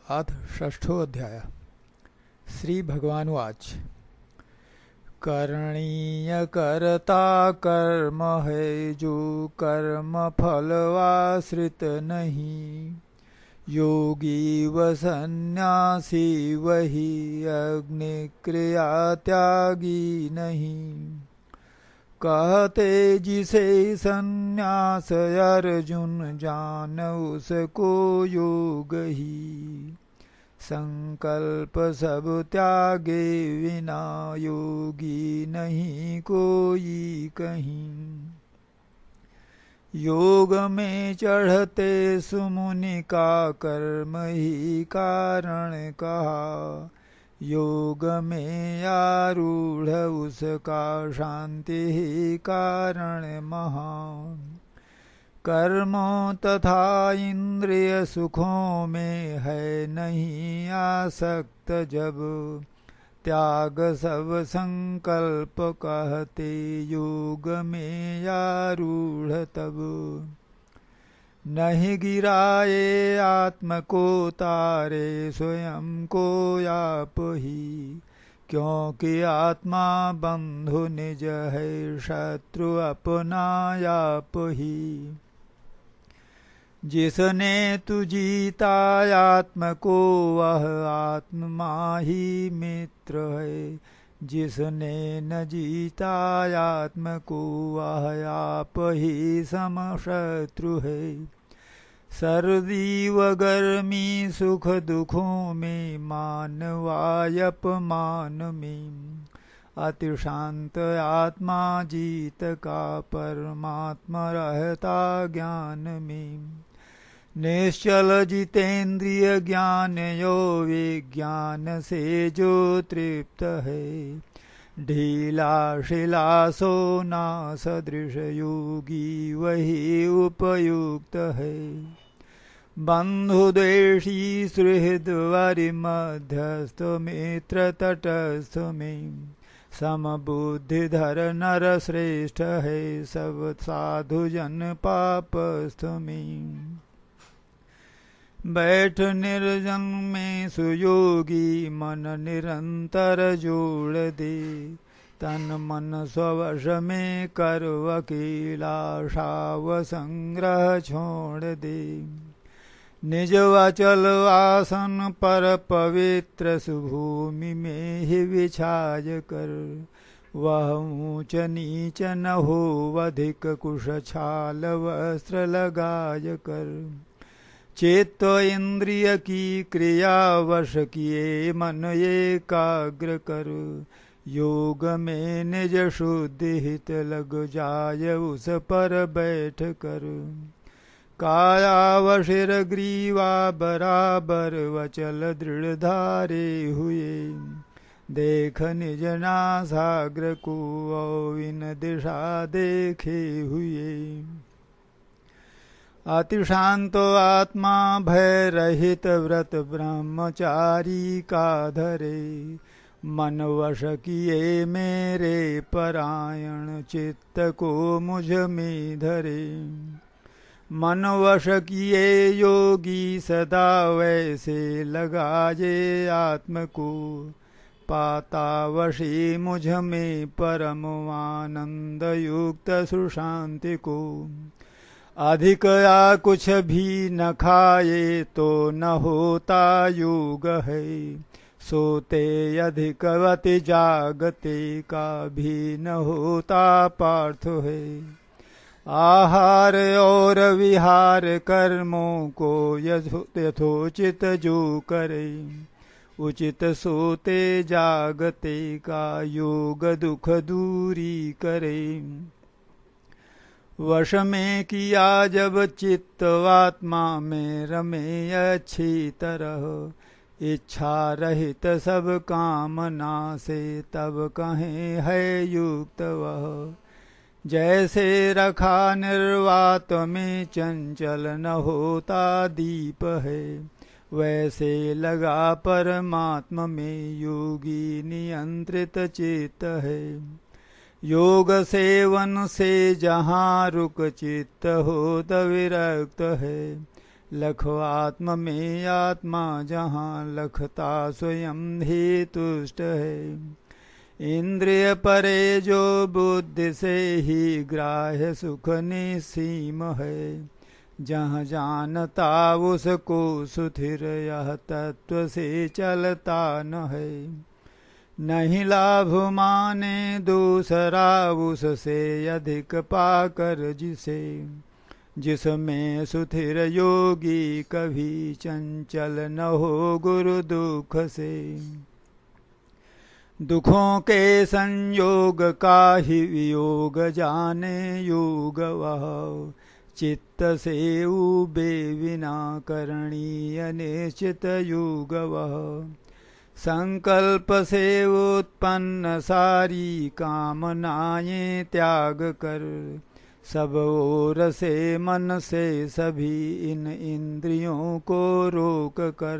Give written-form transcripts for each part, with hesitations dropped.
अथ षष्ठोऽध्याय। श्रीभगवानुवाच। करणीय कर्ता कर्म है जो कर्म फलवाश्रित नहीं। योगी व सन्यासी वही अग्नि क्रिया त्यागी नहीं। कहते जिसे सन्यास अर्जुन जान उसको योग ही। संकल्प सब त्यागे विना योगी नहीं कोई कहीं। योग में चढ़ते सुमुनि का कर्म ही कारण कहा। योग में आरूढ़ उसका शांति ही कारण महान। कर्मों तथा इंद्रिय सुखों में है नहीं आसक्त जब। त्याग सब संकल्प कहते योग में आरूढ़ तब। नहीं गिराए आत्म को तारे स्वयं को आप ही। क्योंकि आत्मा बंधु निज है शत्रु अपना आप ही। जिसने तु जीता आत्म को वह आत्मा ही मित्र है। जिसने न जीता आत्म को वह आप ही समशत्रु है। सर्दी व गर्मी सुख दुखों में मान व अपमान में। अति शांत आत्मा जीत का परमात्मा रहता ज्ञान में। निश्चल जितेंद्रिय ज्ञान यो विज्ञान से जो तृप्त है। ढीला शिला सोना सदृश योगी वही उपयुक्त है। बंधु द्वेषी सुहृद वरि मध्यस्थ मित्र तटस्थ में। समबुद्धिधर नर श्रेष्ठ है सब साधु जन पापस्थ में। बैठ निर्जन में सुयोगी मन निरंतर जोड़ दे। तन मन स्ववश में कर वकीला शाव संग्रह छोड़ दे। निज वचल आसन पर पवित्र सुभूमि में ही विछाय कर। वह ऊंच नीच न हो अधिक कुश छाल वस्त्र लगाय कर। चित्त इंद्रिय की क्रिया वश किए मन एकाग्र कर। योग में निज शुद्धि हित लग जाय उस पर बैठ कर। काया व शिर ग्रीवा बराबर वचल दृढ़ धारे हुए। देख निज नासाग्र को विन दिशा देखे हुए। अति शांत आत्मा भय रहित व्रत ब्रह्मचारी का धरे। मन वश किए मेरे परायण चित्त को मुझ में धरे। मन वश किए योगी सदा वैसे लगाए आत्म को। पाता वशी मुझ में परम आनंद युक्त सुशांति को। अधिक या कुछ भी न खाए तो न होता योग है। सोते अधिकवति जागते का भी न होता पार्थ है। आहार और विहार कर्मों को यथोचित जो करे। उचित सोते जागते का योग दुख दूरी करे। वश में किया जब चित्तवात्मा में रमे अच्छी तरह। इच्छा रहित सब कामना से तब कहें है युक्त वह। जैसे रखा निर्वात में चंचल न होता दीप है। वैसे लगा परमात्मा में योगी नियंत्रित चित्त है। योग सेवन से जहाँ रुक चित्त होत विरक्त है। लखो आत्म में आत्मा जहाँ लखता स्वयं ही तुष्ट है। इंद्रिय परे जो बुद्धि से ही ग्राह्य सुख निसीम है। जहाँ जानता उसको सुथिर यह तत्व से चलता न है। नहीं लाभ माने दूसरा उससे अधिक पाकर जिसे। जिसमें सुथिर योगी कभी चंचल न हो गुरु दुख से। दुखों के संयोग का ही वियोग जाने योग वह। चित्त से उबे विना करणीय निश्चित युग वह। संकल्प से उत्पन्न सारी कामनाएं त्याग कर। सब ओर से मन से सभी इन इंद्रियों को रोक कर।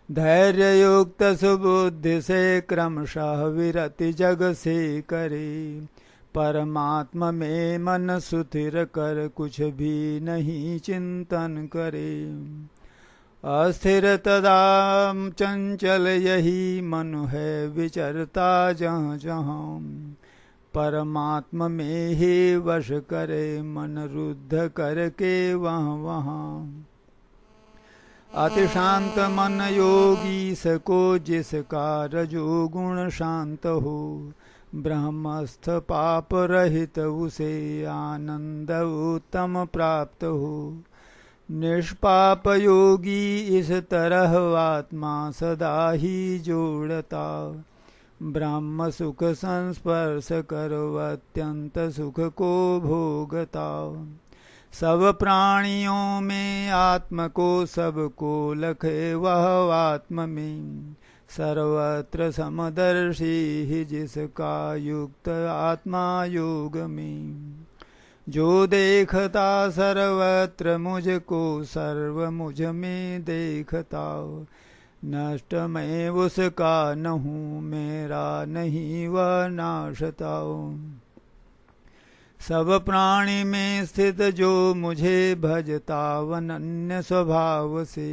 धैर्य युक्त सुबुद्धि से क्रमशः विरति जग से करे। परमात्मा में मन सुथिर कर कुछ भी नहीं चिंतन करे। अस्थिर तदा चंचल यही मन है विचरता जहाँ जहाँ। परमात्मा में ही वश करे मन रुद्ध करके वहाँ वहाँ। अति शांत मन योगी सको जिसका रजो गुण शांत हो। ब्रह्मस्थ पाप रहित उसे आनंद उत्तम प्राप्त हो। निष्पाप योगी इस तरह आत्मा सदा ही जोड़ता। ब्रह्म सुख संस्पर्श करो अत्यंत सुख को भोगता। सब प्राणियों में आत्म को सबको लखे वह आत्म में। सर्वत्र समदर्शी ही जिसका युक्त आत्मा योग में। जो देखता सर्वत्र मुझको सर्व मुझ में देखता। नष्ट मैं उसका न हूँ मेरा नहीं वह नाशता। सब प्राणी में स्थित जो मुझे भजता वनन्य स्वभाव से।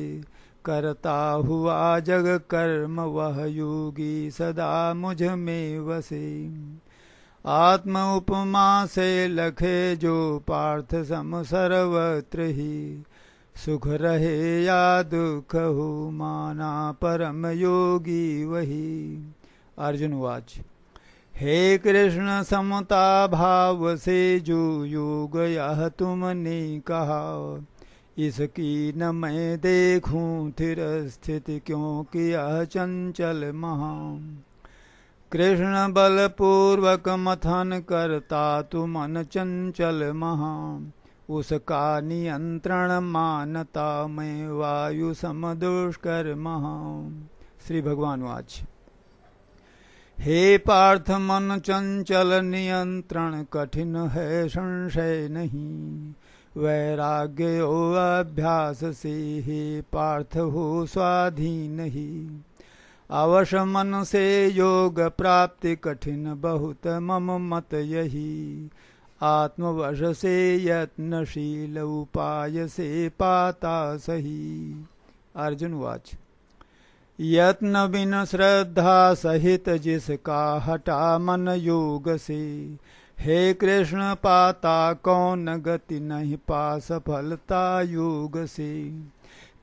करता हुआ जग कर्म वह योगी सदा मुझ में वसे। आत्म उपमा से लखे जो पार्थ सम सर्वत्र ही। सुख रहे या दुख हो माना परम योगी वही। अर्जुन वाच हे कृष्ण समता भाव से जो योग यह तुमने कहा। इसकी न मैं देखूं स्थिर स्थिति क्योंकि यह चंचल महा। कृष्ण बलपूर्वक मथन करता तु मन चंचल महा। उसका नियंत्रण मानता मैं वायु सम दुष्कर महा। श्री भगवान वाच हे पार्थ मन चंचल नियंत्रण कठिन है संशय नहीं। वैराग्य हो अभ्यास से हे पार्थ हो स्वाधीन ही। अवश मन से योग प्राप्ति कठिन बहुत मम मत यही। आत्मवश से यत्नशील उपाय से पाता सही। अर्जुन वाच यत्न बिन श्रद्धा सहित जिसका हटा मन योग से। हे कृष्ण पाता कौन गति नहीं पा सफलता योग से।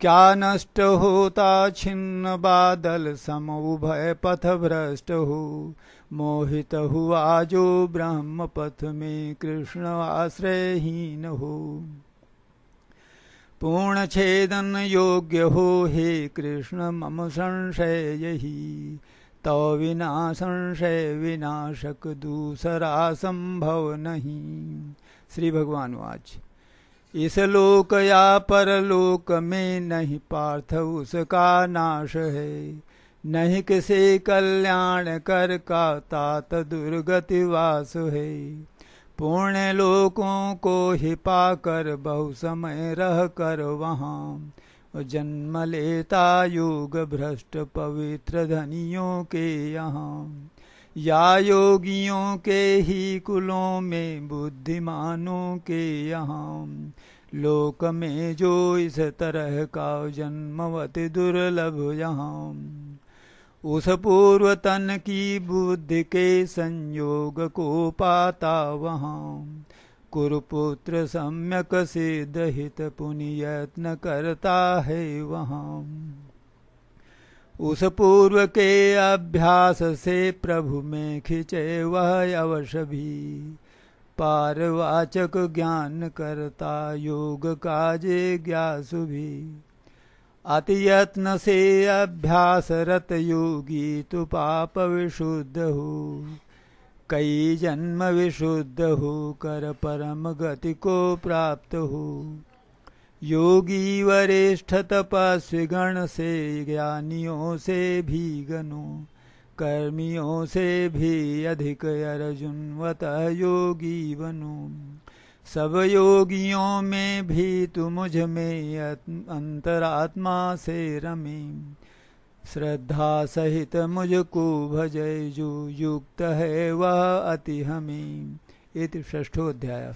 क्या नष्ट होता छिन्न बादल सम उभय पथ भ्रष्ट हो। मोहित हुआ जो ब्रह्म पथ में कृष्ण आश्रयहीन हो। पूर्ण छेदन योग्य हो हे कृष्ण मम संशय यही। तो बिना संशय विनाशक दूसरा संभव नहीं। श्री भगवान वाच इस लोक या परलोक में नहीं पार्थ उसका नाश है। नहीं किसी कल्याण कर का तात दुर्गति वास है। पुण्य लोकों को ही पाकर बहु समय रह कर वहाँ। जन्म लेता योग भ्रष्ट पवित्र धनियों के यहाँ। या योगियों के ही कुलों में बुद्धिमानों के यहाँ। लोक में जो इस तरह का जन्मवत दुर्लभ यहाँ। उस पूर्व तन की बुद्धि के संयोग को पाता वहाँ। कुरुपुत्र सम्यक सिद्ध हित पुण्ययत्न करता है वहाँ। उस पूर्व के अभ्यास से प्रभु में खिंचे वह अवश्य भी। पारवाचक ज्ञान करता योग काजे ज्ञासु भी। अति यत्न से अभ्यास रत योगी तु पाप विशुद्ध हो। कई जन्म विशुद्ध हो कर परम गति को प्राप्त हो। योगी वरिष्ठ तपस्वी गण से ज्ञानियों से भी गनो। कर्मियों से भी अधिक अर्जुनवत योगी बनो। सब योगियों में भी तू मुझ में अंतरात्मा से रमे। श्रद्धा सहित मुझको भजे जो युक्त है वह अति हमें। इति षष्ठोऽध्यायः।